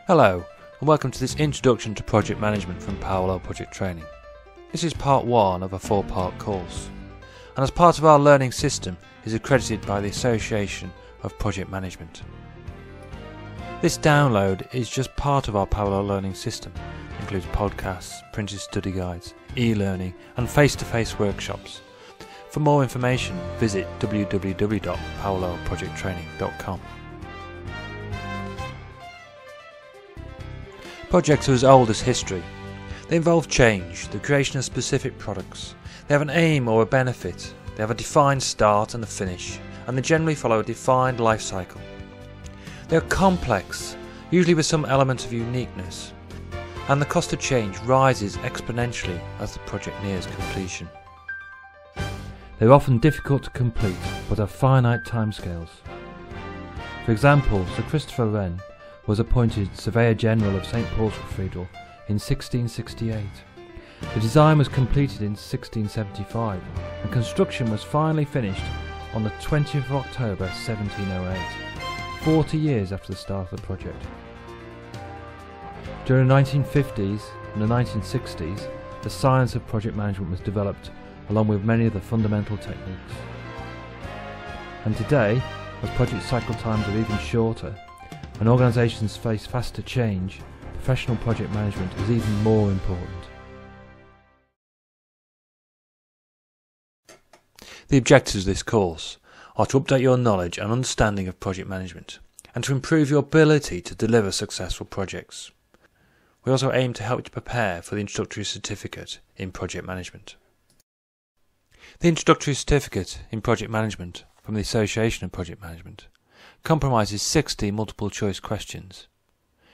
Hello, and welcome to this Introduction to Project Management from Parallel Project Training. This is part 1 of a 4-part course, and as part of our learning system is accredited by the Association of Project Management. This download is just part of our parallel learning system. It includes podcasts, printed study guides, e-learning and face-to-face workshops. For more information, visit www.parallelprojecttraining.com. Projects are as old as history. They involve change, the creation of specific products. They have an aim or a benefit. They have a defined start and a finish, and they generally follow a defined life cycle. They are complex, usually with some element of uniqueness, and the cost of change rises exponentially as the project nears completion. They are often difficult to complete, but have finite timescales. For example, Sir Christopher Wren was appointed Surveyor General of St Paul's Cathedral in 1668. The design was completed in 1675 and construction was finally finished on the 20th of October 1708, 40 years after the start of the project. During the 1950s and the 1960s, the science of project management was developed along with many of the fundamental techniques. And today, as project cycle times are even shorter, and organisations face faster change, professional project management is even more important. The objectives of this course are to update your knowledge and understanding of project management, and to improve your ability to deliver successful projects. We also aim to help you to prepare for the introductory certificate in project management. The introductory certificate in project management from the Association of Project Management comprises 60 multiple choice questions.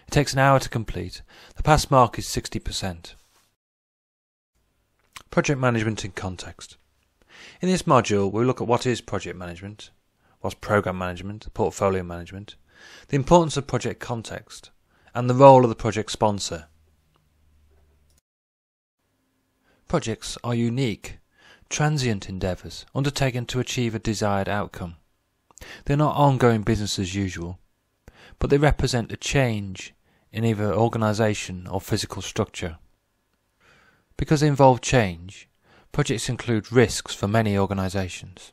It takes an hour to complete. The pass mark is 60%. Project management in context. In this module we'll look at what is project management, what's program management, portfolio management, the importance of project context, and the role of the project sponsor. Projects are unique, transient endeavours undertaken to achieve a desired outcome. They are not ongoing business as usual, but they represent a change in either organisation or physical structure. Because they involve change, projects include risks for many organisations.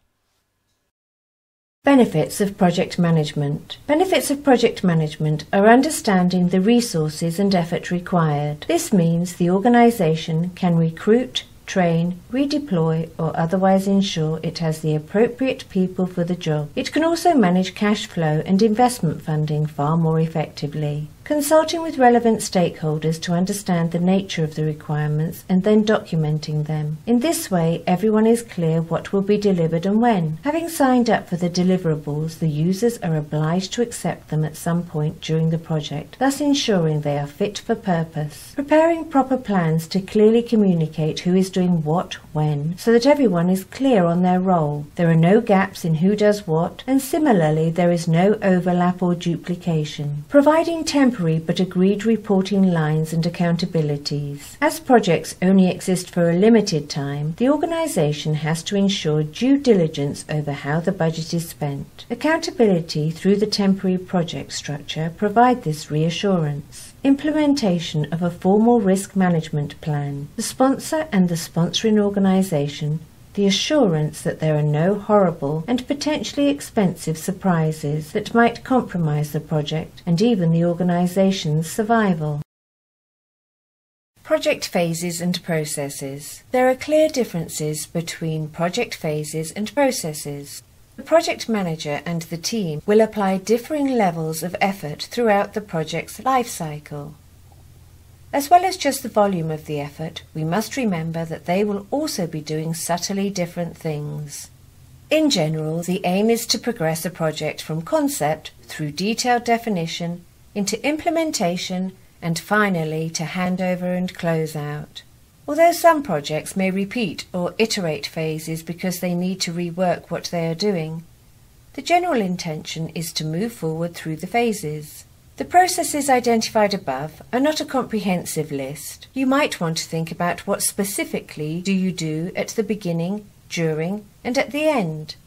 Benefits of project management. Benefits of project management are understanding the resources and effort required. This means the organisation can recruit, train, redeploy or otherwise ensure it has the appropriate people for the job. It can also manage cash flow and investment funding far more effectively. Consulting with relevant stakeholders to understand the nature of the requirements and then documenting them. In this way, everyone is clear what will be delivered and when. Having signed up for the deliverables, the users are obliged to accept them at some point during the project, thus ensuring they are fit for purpose. Preparing proper plans to clearly communicate who is doing what when, so that everyone is clear on their role. There are no gaps in who does what, and similarly there is no overlap or duplication. Providing temporary but agreed reporting lines and accountabilities. As projects only exist for a limited time, the organisation has to ensure due diligence over how the budget is spent. Accountability through the temporary project structure provide this reassurance. Implementation of a formal risk management plan. The sponsor and the sponsoring organisation, the assurance that there are no horrible and potentially expensive surprises that might compromise the project and even the organisation's survival. Project phases and processes. There are clear differences between project phases and processes. The project manager and the team will apply differing levels of effort throughout the project's life cycle. As well as just the volume of the effort, we must remember that they will also be doing subtly different things. In general, the aim is to progress a project from concept through detailed definition into implementation and finally to handover and closeout. Although some projects may repeat or iterate phases because they need to rework what they are doing, the general intention is to move forward through the phases. The processes identified above are not a comprehensive list. You might want to think about what specifically do you do at the beginning, during, and at the end.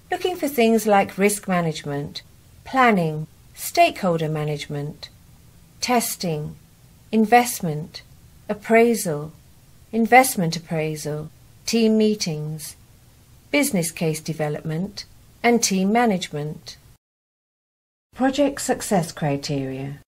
Looking for things like risk management, planning, stakeholder management, testing, investment, appraisal, investment appraisal, team meetings, business case development, and team management. Project success criteria.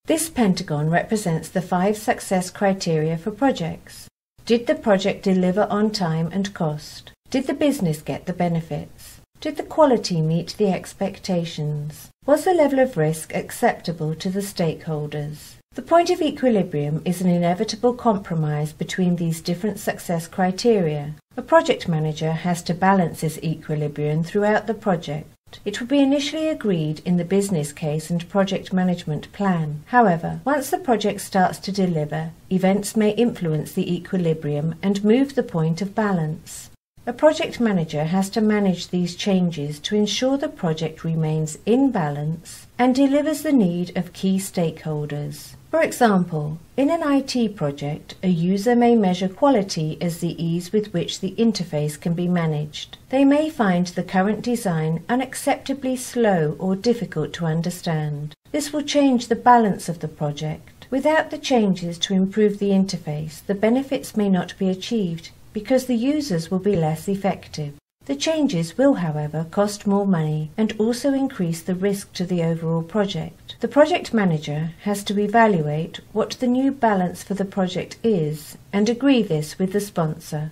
This pentagon represents the 5 success criteria for projects. Did the project deliver on time and cost? Did the business get the benefits? Did the quality meet the expectations? Was the level of risk acceptable to the stakeholders? The point of equilibrium is an inevitable compromise between these different success criteria. A project manager has to balance this equilibrium throughout the project. It will be initially agreed in the business case and project management plan. However, once the project starts to deliver, events may influence the equilibrium and move the point of balance. A project manager has to manage these changes to ensure the project remains in balance and delivers the need of key stakeholders. For example, in an IT project, a user may measure quality as the ease with which the interface can be managed. They may find the current design unacceptably slow or difficult to understand. This will change the balance of the project. Without the changes to improve the interface, the benefits may not be achieved because the users will be less effective. The changes will, however, cost more money and also increase the risk to the overall project. The project manager has to evaluate what the new balance for the project is and agree this with the sponsor.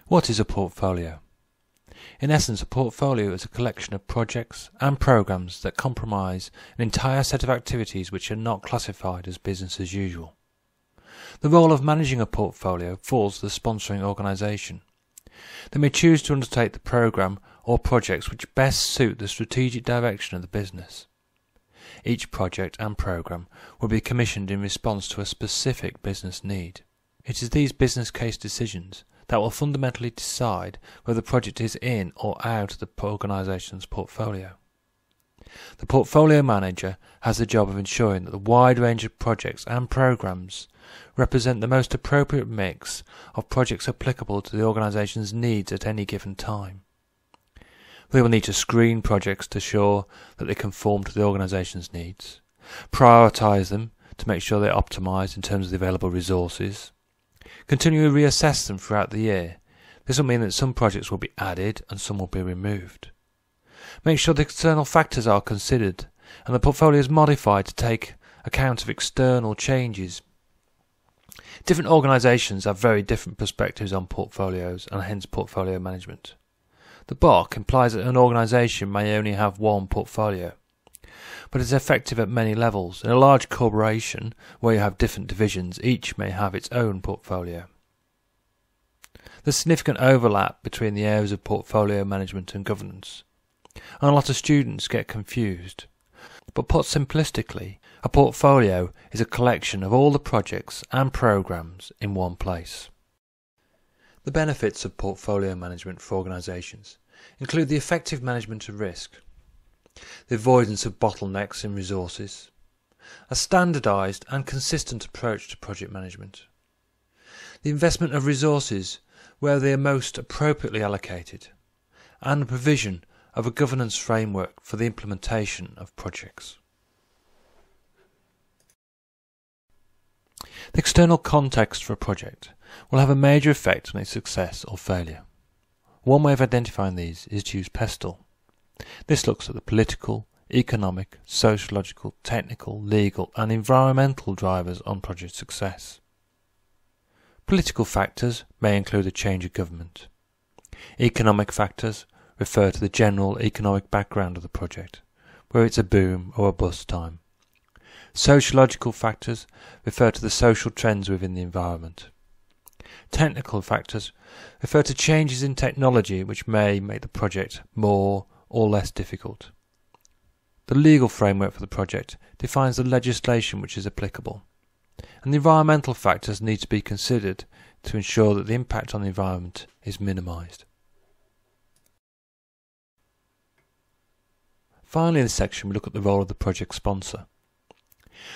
What is a portfolio? In essence, a portfolio is a collection of projects and programs that comprise an entire set of activities which are not classified as business as usual. The role of managing a portfolio falls to the sponsoring organisation. They may choose to undertake the programme or projects which best suit the strategic direction of the business. Each project and programme will be commissioned in response to a specific business need. It is these business case decisions that will fundamentally decide whether the project is in or out of the organisation's portfolio. The portfolio manager has the job of ensuring that the wide range of projects and programmes represent the most appropriate mix of projects applicable to the organisation's needs at any given time. They will need to screen projects to ensure that they conform to the organisation's needs, prioritise them to make sure they're optimised in terms of the available resources, continually reassess them throughout the year. This will mean that some projects will be added and some will be removed. Make sure the external factors are considered and the portfolio is modified to take account of external changes. Different organisations have very different perspectives on portfolios and hence portfolio management. The BOK implies that an organisation may only have one portfolio, but is effective at many levels. In a large corporation where you have different divisions, each may have its own portfolio. There's significant overlap between the areas of portfolio management and governance, and a lot of students get confused. But put simplistically, a portfolio is a collection of all the projects and programs in one place. The benefits of portfolio management for organisations include the effective management of risk, the avoidance of bottlenecks in resources, a standardised and consistent approach to project management, the investment of resources where they are most appropriately allocated, and the provision of a governance framework for the implementation of projects. The external context for a project will have a major effect on its success or failure. One way of identifying these is to use PESTLE. This looks at the political, economic, sociological, technical, legal and environmental drivers on project success. Political factors may include a change of government. Economic factors refer to the general economic background of the project, whether it's a boom or a bust time. Sociological factors refer to the social trends within the environment. Technical factors refer to changes in technology which may make the project more or less difficult. The legal framework for the project defines the legislation which is applicable, and the environmental factors need to be considered to ensure that the impact on the environment is minimised. Finally, in this section we look at the role of the project sponsor.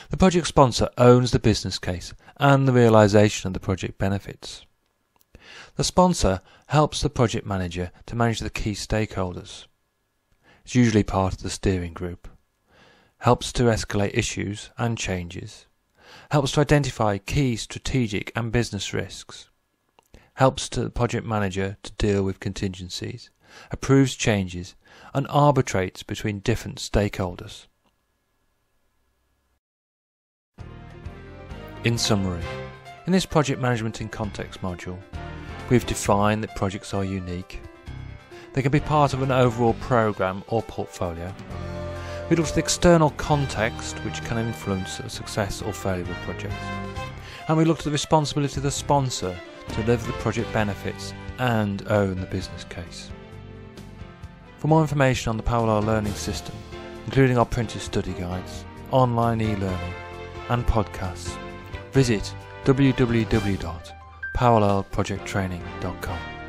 The project sponsor owns the business case and the realisation of the project benefits. The sponsor helps the project manager to manage the key stakeholders. It's usually part of the steering group. helps to escalate issues and changes, helps to identify key strategic and business risks, helps the project manager to deal with contingencies, approves changes, and arbitrates between different stakeholders. In summary, in this Project Management in Context module, we've defined that projects are unique. They can be part of an overall programme or portfolio. We looked at the external context which can influence the success or failure of a project. And we looked at the responsibility of the sponsor to deliver the project benefits and own the business case. For more information on the Parallel Learning System, including our printed study guides, online e-learning and podcasts, visit www.parallelprojecttraining.com.